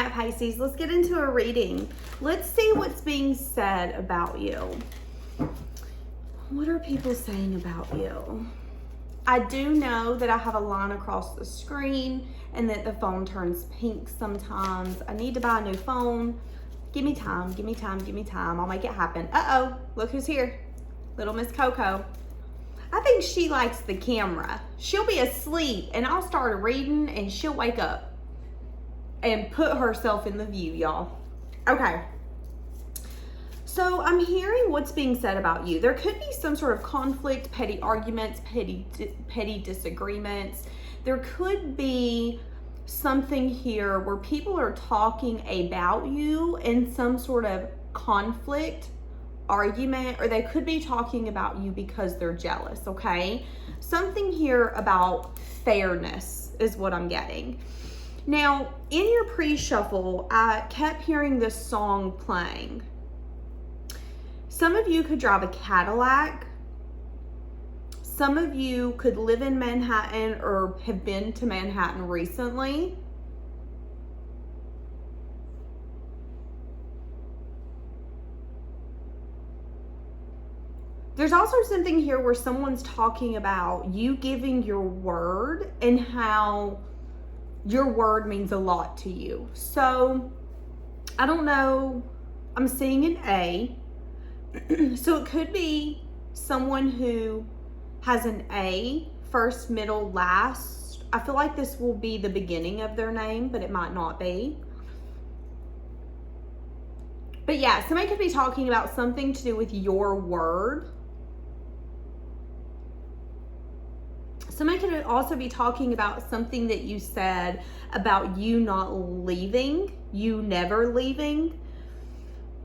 right, Pisces, let's get into a reading. Let's see what's being said about you. What are people saying about you? I do know that I have a line across the screen and that the phone turns pink sometimes. I need to buy a new phone. Give me time, give me time, give me time. I'll make it happen. Uh-oh, look who's here. Little Miss Coco. I think she likes the camera. She'll be asleep and I'll start reading and she'll wake up and put herself in the view, y'all. Okay. So I'm hearing what's being said about you. There could be some sort of conflict, petty arguments, petty disagreements. There could be something here where people are talking about you in some sort of conflict, argument, or they could be talking about you because they're jealous, okay? Something here about fairness is what I'm getting. Now, in your pre-shuffle, I kept hearing this song playing. Some of you could drive a Cadillac. Some of you could live in Manhattan or have been to Manhattan recently. There's also something here where someone's talking about you giving your word and how your word means a lot to you. So, I don't know. I'm seeing an A. So it could be someone who has an A, first, middle, last. I feel like this will be the beginning of their name, but it might not be. But yeah, somebody could be talking about something to do with your word. Somebody could also be talking about something that you said about you not leaving, you never leaving.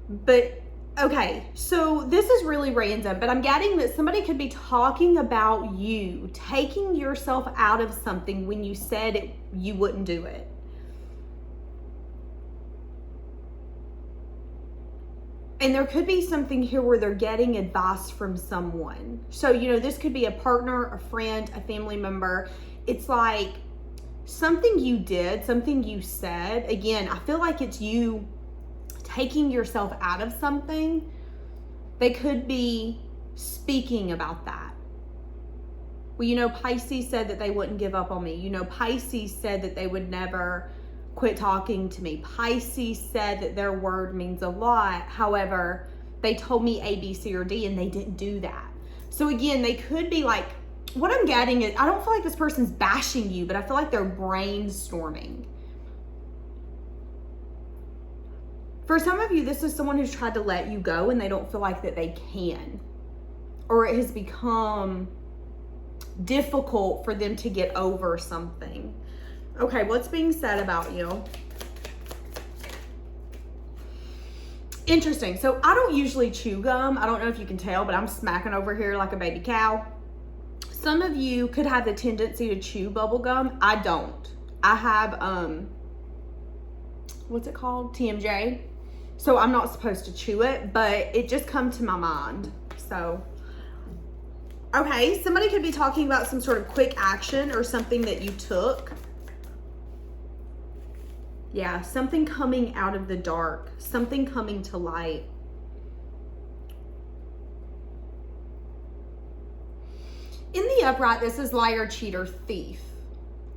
But, okay, so this is really random, but I'm getting that somebody could be talking about you, taking yourself out of something when you said you wouldn't do it. And there could be something here where they're getting advice from someone. So, you know, this could be a partner, a friend, a family member. It's like something you did, something you said. Again, I feel like it's you taking yourself out of something. They could be speaking about that. Well, you know, Pisces said that they wouldn't give up on me. You know, Pisces said that they would never quit talking to me. Pisces said that their word means a lot. However, they told me A, B, C, or D, and they didn't do that. So again, they could be like, what I'm getting is, I don't feel like this person's bashing you, but I feel like they're brainstorming. For some of you, this is someone who's tried to let you go and they don't feel like that they can. Or it has become difficult for them to get over something. Okay, what's being said about you? Interesting. So I don't usually chew gum. I don't know if you can tell, but I'm smacking over here like a baby cow. Some of you could have the tendency to chew bubble gum. I don't. I have, what's it called? TMJ. So I'm not supposed to chew it, but it just come to my mind. So, okay, somebody could be talking about some sort of quick action or something that you took. Yeah, something coming out of the dark, something coming to light. In the upright, this is liar, cheater, thief.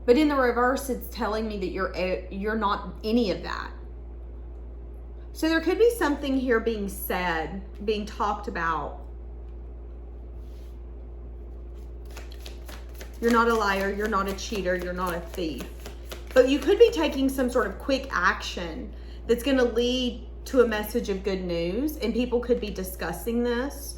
But in the reverse, it's telling me that you're not any of that. So there could be something here being said, being talked about. You're not a liar, you're not a cheater, you're not a thief. But you could be taking some sort of quick action that's going to lead to a message of good news, and people could be discussing this.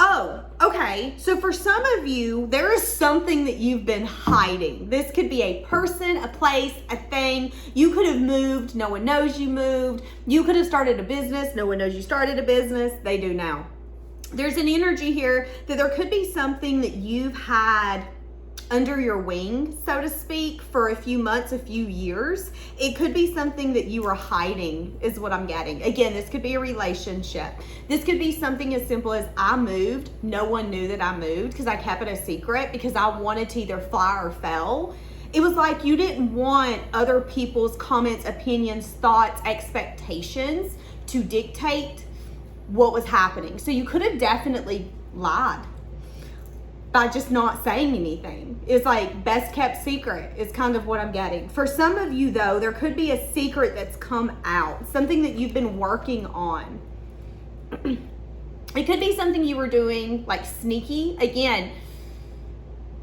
Oh, okay. So for some of you, there is something that you've been hiding. This could be a person, a place, a thing. You could have moved. No one knows you moved. You could have started a business. No one knows you started a business. They do now. There's an energy here that there could be something that you've had under your wing, so to speak, for a few months, a few years. It could be something that you were hiding, is what I'm getting. Again, this could be a relationship. This could be something as simple as I moved. No one knew that I moved because I kept it a secret because I wanted to either fly or fail. It was like you didn't want other people's comments, opinions, thoughts, expectations to dictate what was happening. So you could have definitely lied by just not saying anything. It's like best kept secret is kind of what I'm getting. For some of you though, there could be a secret that's come out, something that you've been working on. It could be something you were doing like sneaky. Again,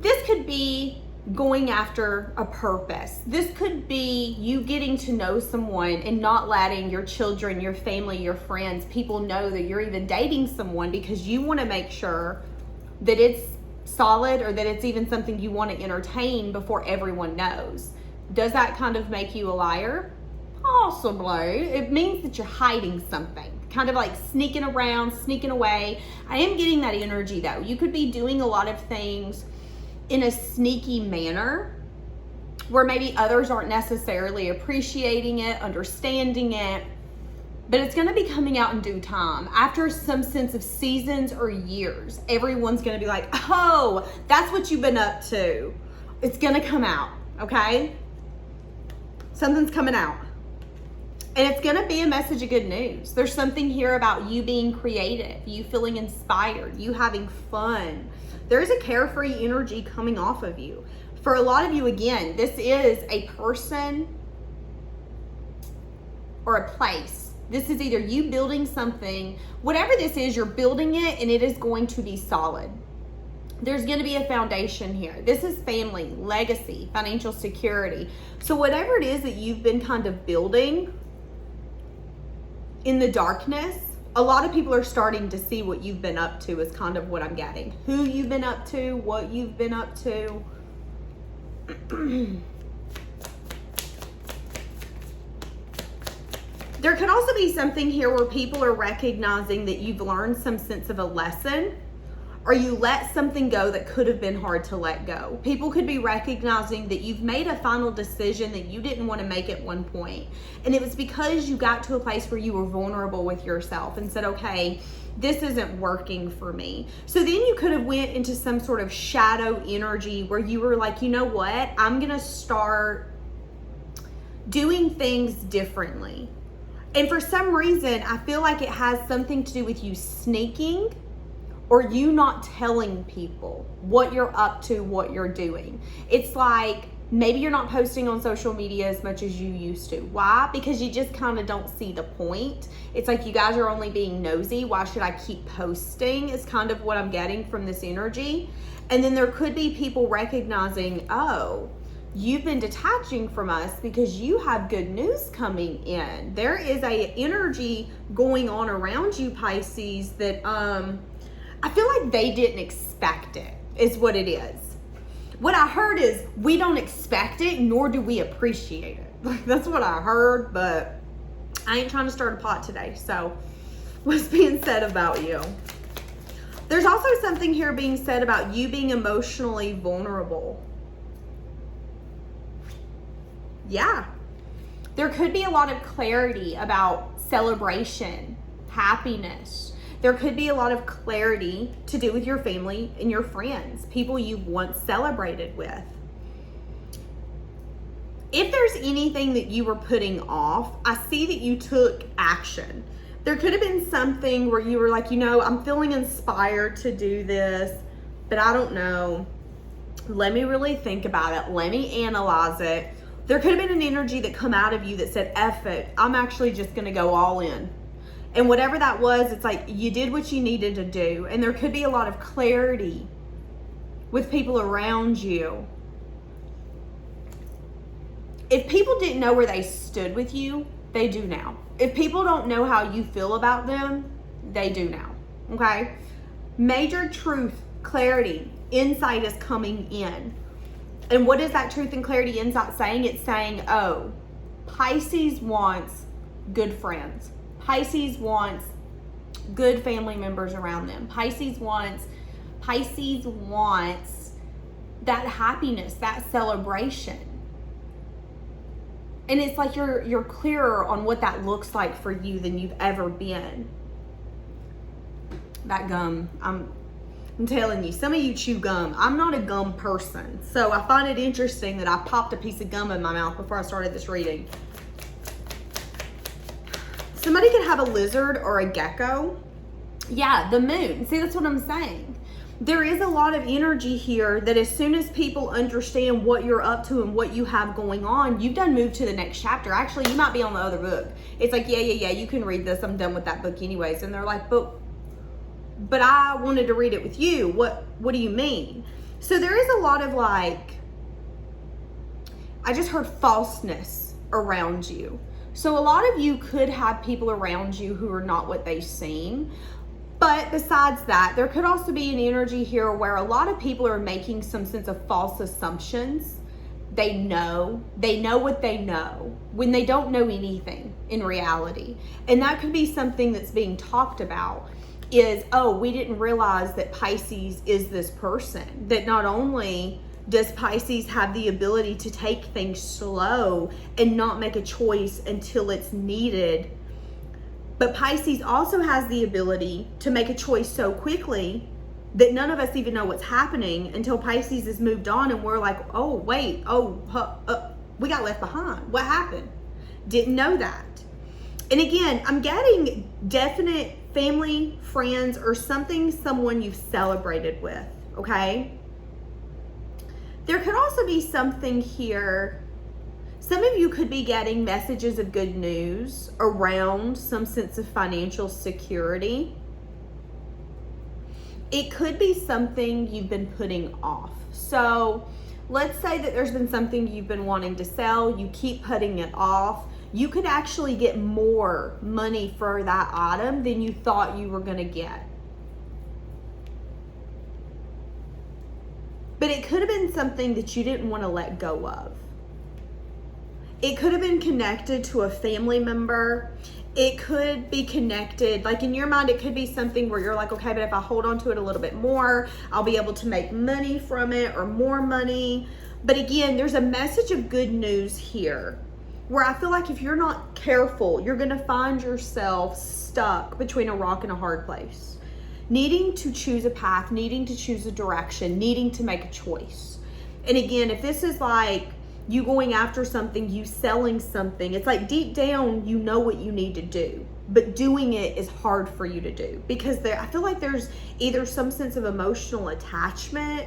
this could be going after a purpose. This could be you getting to know someone and not letting your children, your family, your friends, people know that you're even dating someone because you want to make sure that it's solid or that it's even something you want to entertain before everyone knows. Does that kind of make you a liar? Possibly. It means that you're hiding something, kind of like sneaking around, sneaking away. I am getting that energy though. You could be doing a lot of things in a sneaky manner where maybe others aren't necessarily appreciating it, understanding it, but it's going to be coming out in due time. After some sense of seasons or years, everyone's going to be like, oh, that's what you've been up to. It's going to come out, okay? Something's coming out. And it's going to be a message of good news. There's something here about you being creative, you feeling inspired, you having fun. There's a carefree energy coming off of you. For a lot of you, again, this is a person or a place. This is either you building something, whatever this is, you're building it and it is going to be solid. There's going to be a foundation here. This is family, legacy, financial security. So whatever it is that you've been kind of building in the darkness, a lot of people are starting to see what you've been up to is kind of what I'm getting. Who you've been up to, what you've been up to. There could also be something here where people are recognizing that you've learned some sense of a lesson, or you let something go that could have been hard to let go. People could be recognizing that you've made a final decision that you didn't want to make at one point. And it was because you got to a place where you were vulnerable with yourself and said, okay, this isn't working for me. So then you could have went into some sort of shadow energy where you were like, you know what? I'm going to start doing things differently. And for some reason, I feel like it has something to do with you sneaking or you not telling people what you're up to, what you're doing. It's like maybe you're not posting on social media as much as you used to. Why? Because you just kind of don't see the point. It's like you guys are only being nosy. Why should I keep posting? Is kind of what I'm getting from this energy. And then there could be people recognizing, oh, you've been detaching from us because you have good news coming in. There is a energy going on around you, Pisces, that I feel like they didn't expect it, is what it is. What I heard is we don't expect it, nor do we appreciate it. Like, that's what I heard, but I ain't trying to start a pot today. So what's being said about you? There's also something here being said about you being emotionally vulnerable. Yeah. There could be a lot of clarity about celebration, happiness. There could be a lot of clarity to do with your family and your friends, people you once celebrated with. If there's anything that you were putting off, I see that you took action. There could have been something where you were like, you know, I'm feeling inspired to do this, but I don't know. Let me really think about it. Let me analyze it. There could have been an energy that come out of you that said, F it, I'm actually just going to go all in. And whatever that was, it's like you did what you needed to do. And there could be a lot of clarity with people around you. If people didn't know where they stood with you, they do now. If people don't know how you feel about them, they do now, okay? Major truth, clarity, insight is coming in. And what is that truth and clarity insight saying? It's saying, oh, Pisces wants good friends. Pisces wants good family members around them. Pisces wants that happiness, that celebration. And it's like you're clearer on what that looks like for you than you've ever been. That gum, I'm telling you, some of you chew gum. I'm not a gum person, so I find it interesting that I popped a piece of gum in my mouth before I started this reading. Somebody could have a lizard or a gecko. Yeah, the moon. See, that's what I'm saying. There is a lot of energy here that as soon as people understand what you're up to and what you have going on, you've done moved to the next chapter. Actually, you might be on the other book. It's like, yeah, you can read this. I'm done with that book anyways. And they're like, but I wanted to read it with you. What do you mean? So there is a lot of like, I just heard falseness around you. So a lot of you could have people around you who are not what they seem. But besides that, there could also be an energy here where a lot of people are making some sense of false assumptions. They know what they know when they don't know anything in reality. And that could be something that's being talked about is, oh, we didn't realize that Pisces is this person. That not only does Pisces have the ability to take things slow and not make a choice until it's needed, but Pisces also has the ability to make a choice so quickly that none of us even know what's happening until Pisces has moved on and we're like, oh, wait, we got left behind. What happened? Didn't know that. And again, I'm getting definite family, friends, or someone you've celebrated with, okay? There could also be something here. Some of you could be getting messages of good news around some sense of financial security. It could be something you've been putting off. So let's say that there's been something you've been wanting to sell. You keep putting it off. You could actually get more money for that item than you thought you were going to get. But it could have been something that you didn't want to let go of. It could have been connected to a family member. It could be connected, like in your mind, it could be something where you're like, okay, but if I hold on to it a little bit more, I'll be able to make money from it or more money. But again, there's a message of good news here where I feel like if you're not careful, you're going to find yourself stuck between a rock and a hard place, needing to choose a path, needing to choose a direction, needing to make a choice. And again, if this is like you going after something, you selling something, it's like deep down, you know what you need to do, but doing it is hard for you to do because I feel like there's either some sense of emotional attachment,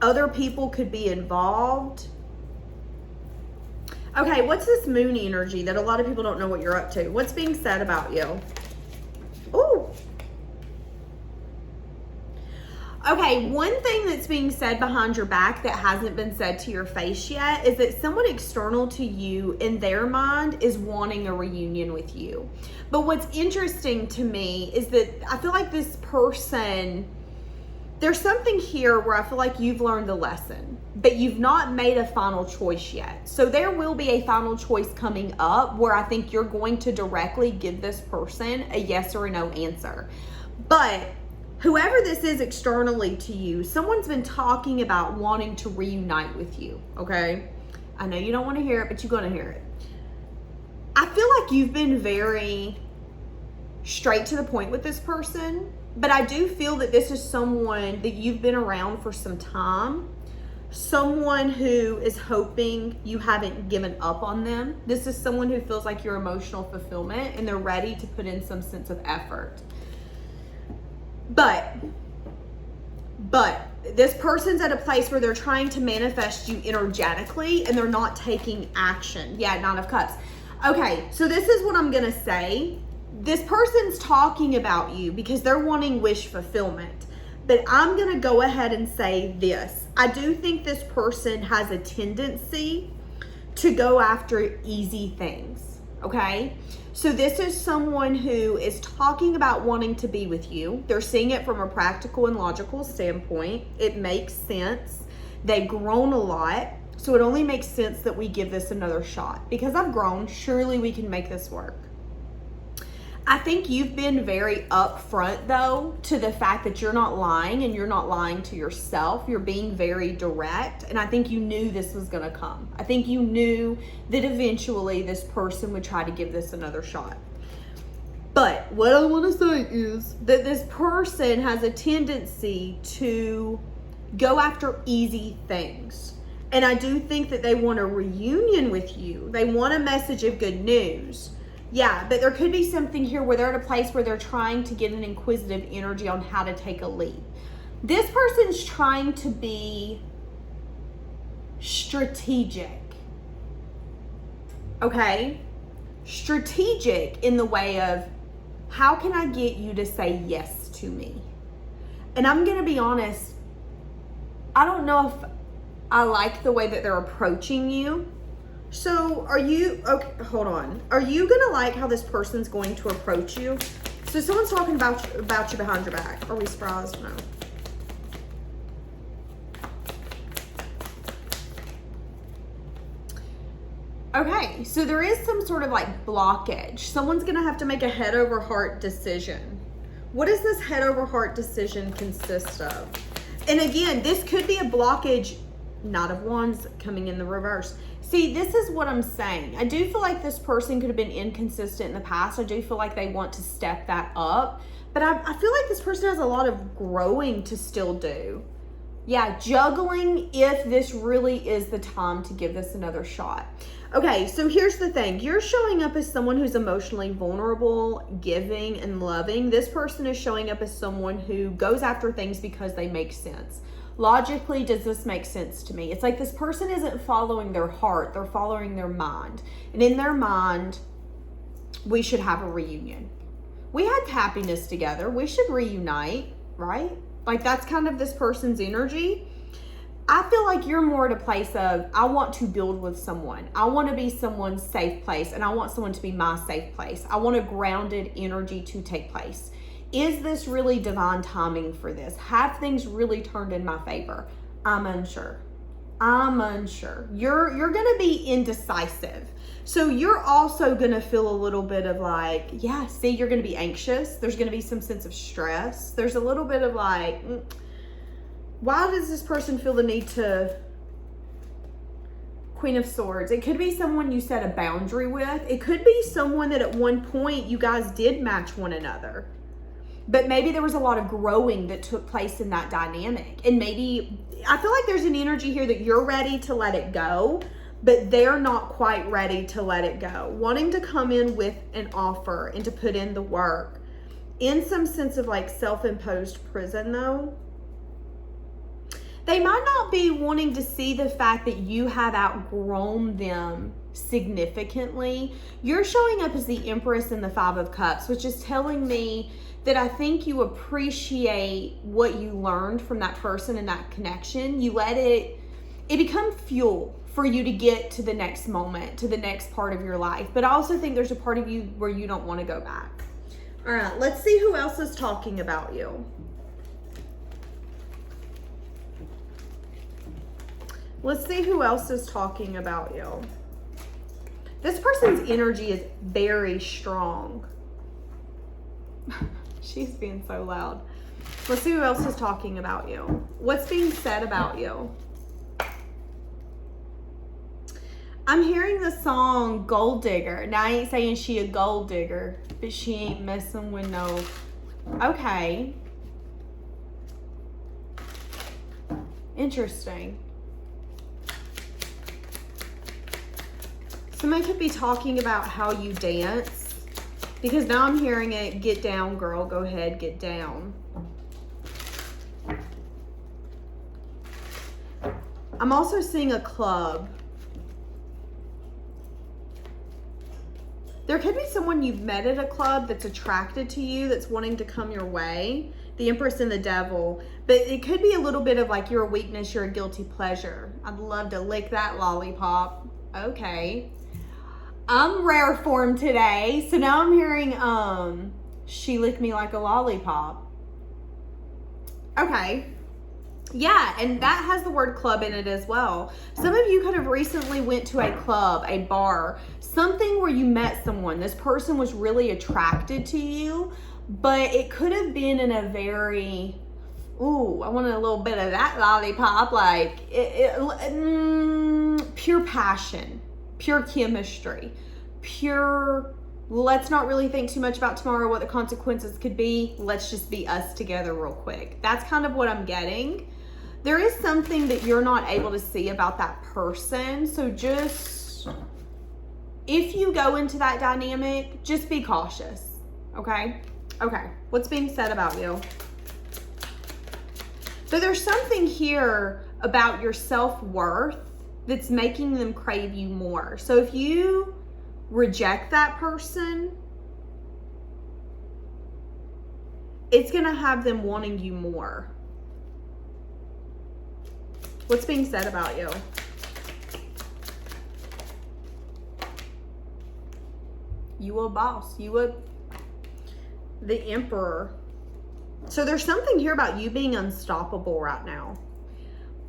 other people could be involved. Okay, what's this moon energy that a lot of people don't know what you're up to? What's being said about you? Ooh. Okay, one thing that's being said behind your back that hasn't been said to your face yet is that someone external to you in their mind is wanting a reunion with you. But what's interesting to me is that I feel like this person, there's something here where I feel like you've learned the lesson, but you've not made a final choice yet. So there will be a final choice coming up where I think you're going to directly give this person a yes or a no answer. But whoever this is externally to you, someone's been talking about wanting to reunite with you, okay? I know you don't want to hear it, but you're going to hear it. I feel like you've been very straight to the point with this person, but I do feel that this is someone that you've been around for some time, someone who is hoping you haven't given up on them. This is someone who feels like your emotional fulfillment and they're ready to put in some sense of effort. But this person's at a place where they're trying to manifest you energetically and they're not taking action. Yeah, Nine of Cups. Okay, so this is what I'm going to say. This person's talking about you because they're wanting wish fulfillment. But I'm going to go ahead and say this. I do think this person has a tendency to go after easy things, okay? So this is someone who is talking about wanting to be with you. They're seeing it from a practical and logical standpoint. It makes sense. They've grown a lot. So it only makes sense that we give this another shot. Because I've grown, surely we can make this work. I think you've been very upfront though to the fact that you're not lying and you're not lying to yourself. You're being very direct. And I think you knew this was going to come. I think you knew that eventually this person would try to give this another shot. But what I want to say is that this person has a tendency to go after easy things. And I do think that they want a reunion with you. They want a message of good news. Yeah, but there could be something here where they're at a place where they're trying to get an inquisitive energy on how to take a leap. This person's trying to be strategic. Okay? Strategic in the way of, how can I get you to say yes to me? And I'm going to be honest, I don't know if I like the way that they're approaching you. So are you, okay, hold on. Are you going to like how this person's going to approach you? So someone's talking about you behind your back. Are we surprised? No. Okay, so there is some sort of like blockage. Someone's gonna have to make a head over heart decision. What does this head over heart decision consist of? And again, this could be a blockage, Knight of Wands coming in the reverse. See, this is what I'm saying. I do feel like this person could have been inconsistent in the past. I do feel like they want to step that up. But I feel like this person has a lot of growing to still do. Yeah, juggling if this really is the time to give this another shot. Okay, so here's the thing. You're showing up as someone who's emotionally vulnerable, giving, and loving. This person is showing up as someone who goes after things because they make sense. Logically, does this make sense to me? It's like this person isn't following their heart. They're following their mind. And in their mind, we should have a reunion. We had happiness together. We should reunite, right? Like that's kind of this person's energy. I feel like you're more at a place of, I want to build with someone. I want to be someone's safe place, and I want someone to be my safe place. I want a grounded energy to take place. Is this really divine timing for this? Have things really turned in my favor? I'm unsure. You're going to be indecisive. So you're also going to feel a little bit of like, yeah, see, you're going to be anxious. There's going to be some sense of stress. There's a little bit of like, why does this person feel the need to, Queen of Swords? It could be someone you set a boundary with. It could be someone that at one point you guys did match one another. But maybe there was a lot of growing that took place in that dynamic. And maybe, I feel like there's an energy here that you're ready to let it go, but they're not quite ready to let it go. Wanting to come in with an offer and to put in the work. In some sense of like self-imposed prison though. They might not be wanting to see the fact that you have outgrown them significantly. You're showing up as the Empress in the Five of Cups, which is telling me that I think you appreciate what you learned from that person and that connection. You let it become fuel for you to get to the next moment, to the next part of your life. But I also think there's a part of you where you don't want to go back. All right, let's see who else is talking about you. Let's see who else is talking about you. This person's energy is very strong. She's being so loud. Let's see who else is talking about you. What's being said about you? I'm hearing the song Gold Digger. Now, I ain't saying she a gold digger, but she ain't messing with no... Okay. Interesting. Somebody could be talking about how you dance, because now I'm hearing it, get down, girl, go ahead, get down. I'm also seeing a club. There could be someone you've met at a club that's attracted to you, that's wanting to come your way. The Empress and the Devil. But it could be a little bit of like you're a weakness, you're a guilty pleasure. I'd love to lick that lollipop. Okay. I'm rare form today. So now I'm hearing, she licked me like a lollipop. Okay. Yeah, and that has the word club in it as well. Some of you could have recently went to a club, a bar, something where you met someone. This person was really attracted to you, but it could have been in a very, ooh, I wanted a little bit of that lollipop, like pure passion, pure chemistry, pure let's not really think too much about tomorrow, what the consequences could be. Let's just be us together real quick. That's kind of what I'm getting. There is something that you're not able to see about that person. So just, if you go into that dynamic, just be cautious, okay? Okay, what's being said about you? So there's something here about your self-worth that's making them crave you more. So if you reject that person, it's gonna have them wanting you more. What's being said about you? You a boss. The Emperor. So there's something here about you being unstoppable right now.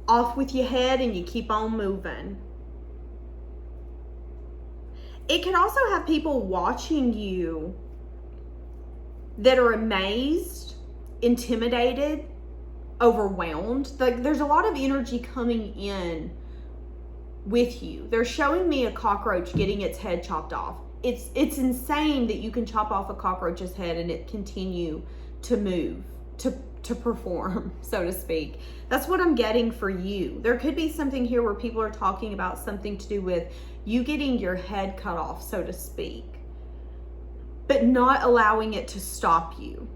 Off with your head and you keep on moving. It could also have people watching you that are amazed, intimidated, overwhelmed. Like, there's a lot of energy coming in with you. They're showing me a cockroach getting its head chopped off. It's insane that you can chop off a cockroach's head and it continue to move, to perform, so to speak. That's what I'm getting for you. There could be something here where people are talking about something to do with you getting your head cut off, so to speak, but not allowing it to stop you.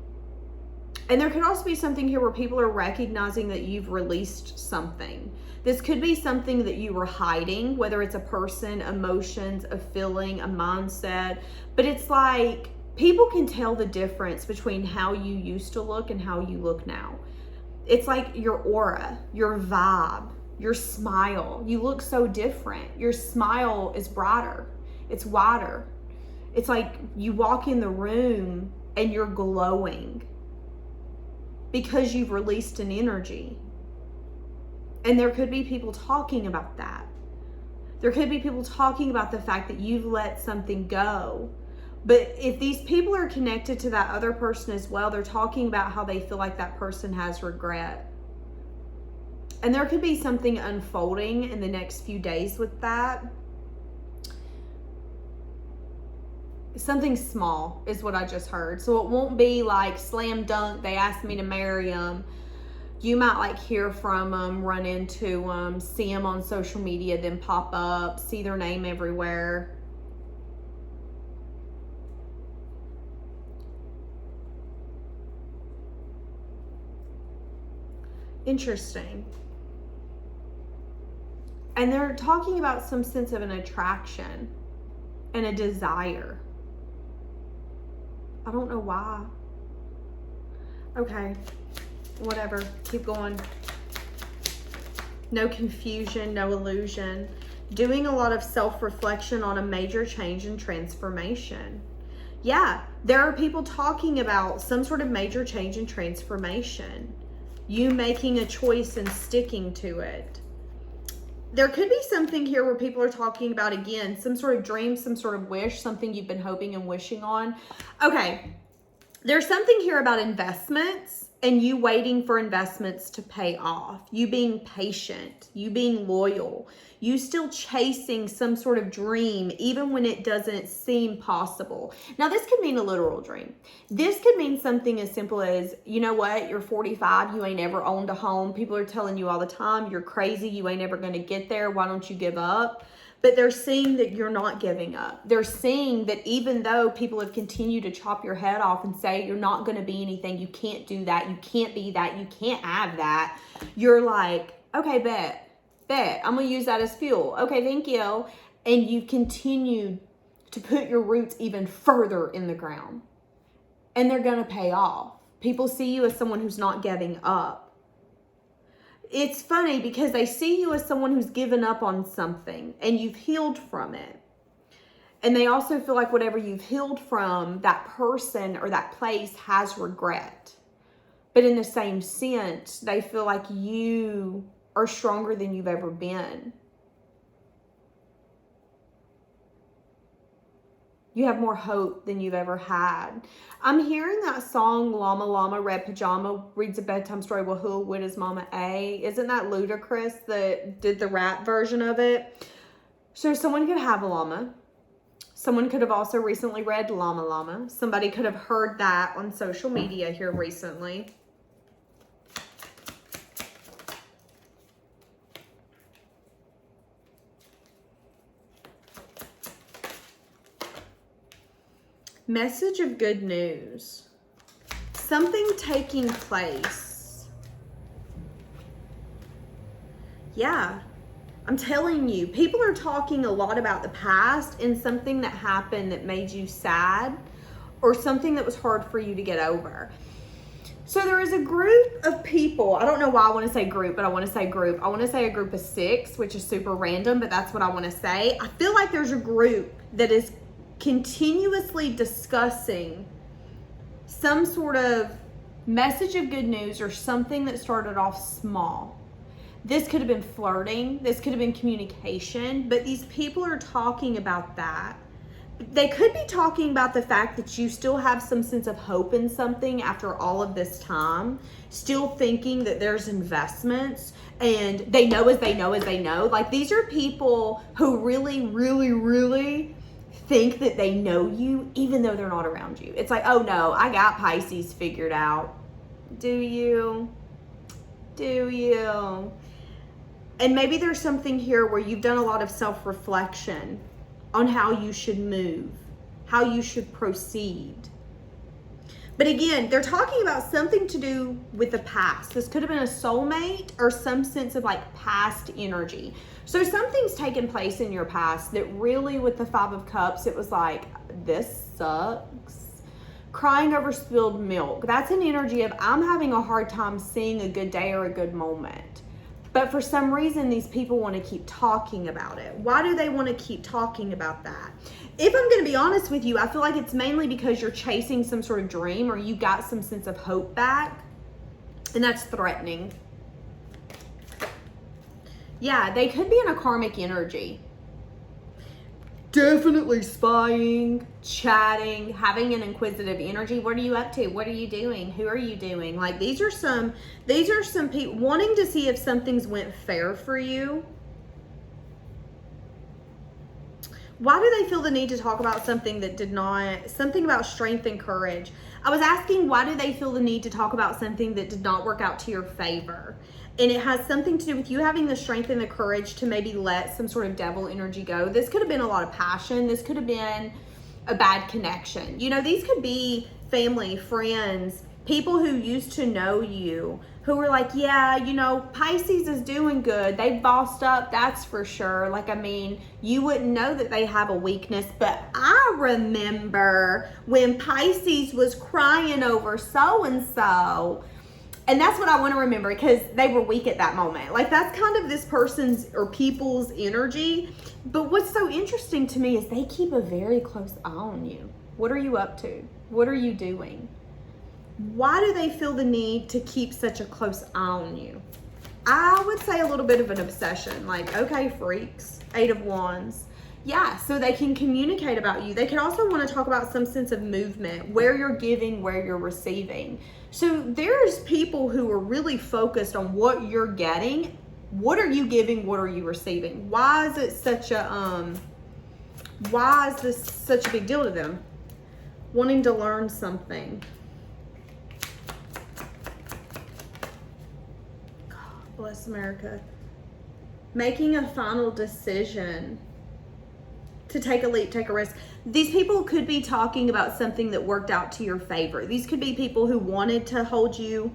And there could also be something here where people are recognizing that you've released something. This could be something that you were hiding, whether it's a person, emotions, a feeling, a mindset, but it's like people can tell the difference between how you used to look and how you look now. It's like your aura, your vibe, your smile. You look so different. Your smile is brighter. It's wider. It's like you walk in the room and you're glowing because you've released an energy. And there could be people talking about that. There could be people talking about the fact that you've let something go. But if these people are connected to that other person as well, they're talking about how they feel like that person has regret. And there could be something unfolding in the next few days with that. Something small is what I just heard. So it won't be like slam dunk, they asked me to marry them. You might like hear from them, run into them, see them on social media, then pop up, see their name everywhere. Interesting. And they're talking about some sense of an attraction and a desire. I don't know why. Okay, whatever, keep going. No confusion, no illusion. Doing a lot of self-reflection on a major change and transformation. Yeah, there are people talking about some sort of major change and transformation. You making a choice and sticking to it. There could be something here where people are talking about, again, some sort of dream, some sort of wish, something you've been hoping and wishing on. Okay, there's something here about investments and you waiting for investments to pay off. You being patient, you being loyal, you still chasing some sort of dream even when it doesn't seem possible. Now, this could mean a literal dream. This could mean something as simple as, you know what, you're 45, you ain't ever owned a home. People are telling you all the time, you're crazy, you ain't ever gonna get there, why don't you give up? But they're seeing that you're not giving up. They're seeing that even though people have continued to chop your head off and say you're not going to be anything, you can't do that, you can't be that, you can't have that, you're like, okay, bet, I'm going to use that as fuel. Okay, thank you. And you continue to put your roots even further in the ground. And they're going to pay off. People see you as someone who's not giving up. It's funny because they see you as someone who's given up on something and you've healed from it. And they also feel like whatever you've healed from, that person or that place has regret. But in the same sense, they feel like you are stronger than you've ever been. You have more hope than you've ever had. I'm hearing that song, Llama Llama Red Pajama reads a bedtime story. Well, who'll win his mama A? Isn't that Ludacris that did the rap version of it? So someone could have a llama. Someone could have also recently read Llama Llama. Somebody could have heard that on social media here recently. Message of good news. Something taking place. Yeah, I'm telling you, people are talking a lot about the past and something that happened that made you sad or something that was hard for you to get over. So there is a group of people. I don't know why I want to say group, but I want to say group. I want to say a group of 6, which is super random, but that's what I want to say. I feel like there's a group that is continuously discussing some sort of message of good news or something that started off small. This could have been flirting. This could have been communication, but these people are talking about that. They could be talking about the fact that you still have some sense of hope in something after all of this time, still thinking that there's investments, and they know as they know as they know. Like, these are people who really, really, really think that they know you even though they're not around you. It's like, oh no, I got Pisces figured out. Do you? Do you? And maybe there's something here where you've done a lot of self-reflection on how you should move, how you should proceed. But again, they're talking about something to do with the past. This could have been a soulmate or some sense of like past energy. So something's taken place in your past that really, with the 5 of Cups, it was like, this sucks. Crying over spilled milk. That's an energy of, I'm having a hard time seeing a good day or a good moment. But for some reason, these people want to keep talking about it. Why do they want to keep talking about that? If I'm going to be honest with you, I feel like it's mainly because you're chasing some sort of dream or you got some sense of hope back. And that's threatening. Yeah, they could be in a karmic energy. Definitely spying, chatting, having an inquisitive energy. What are you up to? What are you doing? Who are you doing? Like, these are some people wanting to see if something's went fair for you. Why do they feel the need to talk about something that did not, something about strength and courage? I was asking, why do they feel the need to talk about something that did not work out to your favor? And it has something to do with you having the strength and the courage to maybe let some sort of devil energy go. This could have been a lot of passion. This could have been a bad connection. You know, these could be family, friends, people who used to know you, who were like, yeah, you know, Pisces is doing good. They bossed up, that's for sure. Like, I mean, you wouldn't know that they have a weakness, but I remember when Pisces was crying over so-and-so. And that's what I want to remember, because they were weak at that moment. Like, that's kind of this person's or people's energy. But what's so interesting to me is they keep a very close eye on you. What are you up to? What are you doing? Why do they feel the need to keep such a close eye on you? I would say a little bit of an obsession. Like, okay, freaks, 8 of Wands. Yeah, so they can communicate about you. They can also want to talk about some sense of movement, where you're giving, where you're receiving. So there's people who are really focused on what you're getting. What are you giving? What are you receiving? Why is it such a, why is this such a big deal to them? Wanting to learn something. God bless America. Making a final decision. To take a leap, take a risk. These people could be talking about something that worked out to your favor. These could be people who wanted to hold you,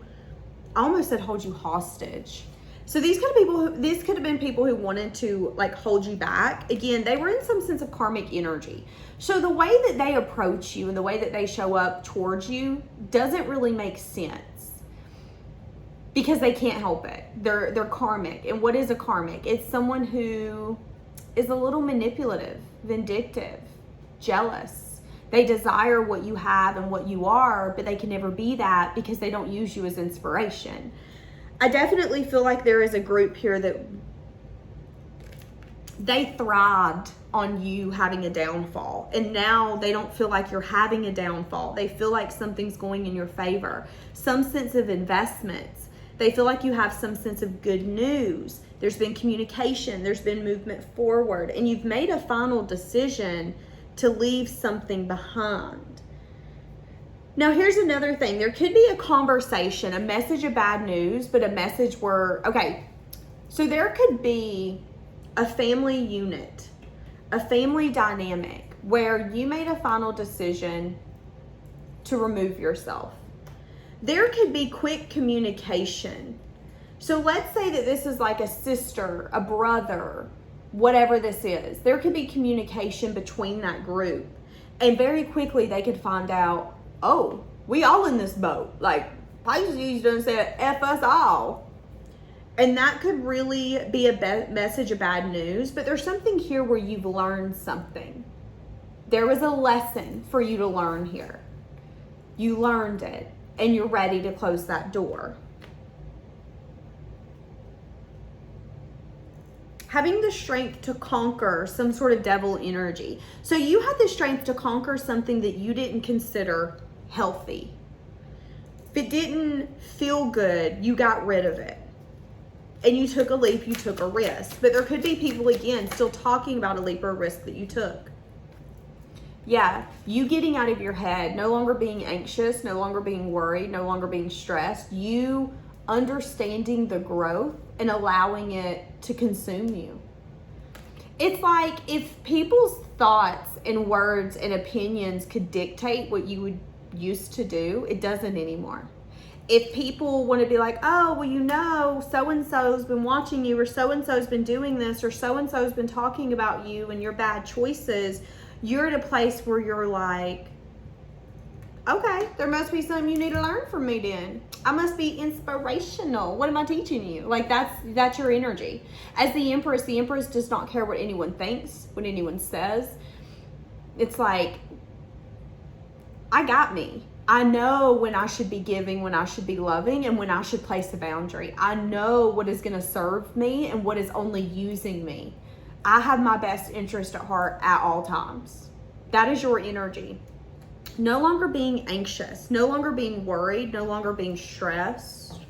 I almost said hold you hostage. So these could have been people who wanted to like hold you back. Again, they were in some sense of karmic energy. So the way that they approach you and the way that they show up towards you doesn't really make sense, because they can't help it. They're karmic. And what is a karmic? It's someone who is a little manipulative, vindictive, jealous. They desire what you have and what you are, but they can never be that because they don't use you as inspiration. I definitely feel like there is a group here that they thrived on you having a downfall, and now they don't feel like you're having a downfall. They feel like something's going in your favor, some sense of investments. They feel like you have some sense of good news. There's been communication, there's been movement forward, and you've made a final decision to leave something behind. Now, here's another thing. There could be a conversation, a message of bad news, but a message where, okay, so there could be a family unit, a family dynamic where you made a final decision to remove yourself. There could be quick communication. So let's say that this is like a sister, a brother, whatever this is. There could be communication between that group. And very quickly they could find out, oh, we all in this boat. Like, Pisces done said, F us all. And that could really be a message of bad news. But there's something here where you've learned something. There was a lesson for you to learn here. You learned it. And you're ready to close that door. Having the strength to conquer some sort of devil energy. So you had the strength to conquer something that you didn't consider healthy. If it didn't feel good, you got rid of it. And you took a leap, you took a risk. But there could be people, again, still talking about a leap or a risk that you took. Yeah, you getting out of your head, no longer being anxious, no longer being worried, no longer being stressed. You understanding the growth and allowing it to consume you. It's like if people's thoughts and words and opinions could dictate what you would used to do, it doesn't anymore. If people want to be like, oh, well, you know, so-and-so's been watching you, or so-and-so's been doing this, or so-and-so's been talking about you and your bad choices, you're at a place where you're like, okay, there must be something you need to learn from me then. I must be inspirational. What am I teaching you? Like, that's your energy. As the Empress does not care what anyone thinks, what anyone says. It's like, I got me. I know when I should be giving, when I should be loving, and when I should place a boundary. I know what is going to serve me and what is only using me. I have my best interest at heart at all times. That is your energy. No longer being anxious, no longer being worried, no longer being stressed,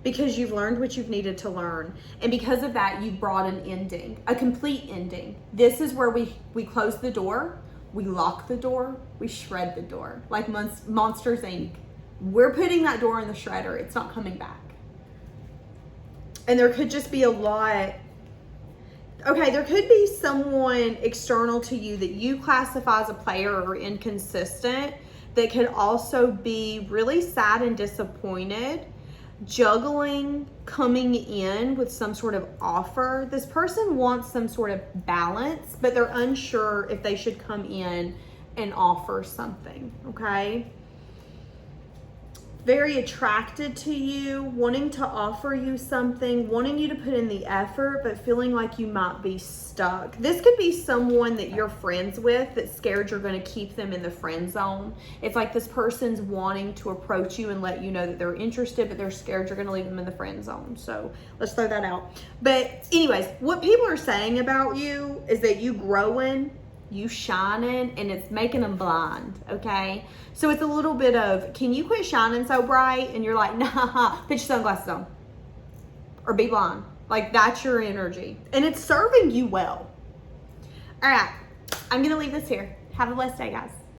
because you've learned what you've needed to learn. And because of that, you've brought an ending, a complete ending. This is where we close the door, we lock the door, we shred the door. Like Monsters, Inc. We're putting that door in the shredder. It's not coming back. And there could just be a lot. Okay, there could be someone external to you that you classify as a player or inconsistent that could also be really sad and disappointed, juggling coming in with some sort of offer. This person wants some sort of balance, but they're unsure if they should come in and offer something, okay? Very attracted to you, wanting to offer you something, wanting you to put in the effort, but feeling like you might be stuck. This could be someone that you're friends with that's scared you're going to keep them in the friend zone. It's like this person's wanting to approach you and let you know that they're interested, but they're scared you're going to leave them in the friend zone. So let's throw that out. But anyways, what people are saying about you is that you growing, you shining, and it's making them blind, okay? So it's a little bit of, can you quit shining so bright? And you're like, nah, put your sunglasses on. Or be blind. Like, that's your energy. And it's serving you well. All right, I'm going to leave this here. Have a blessed day, guys.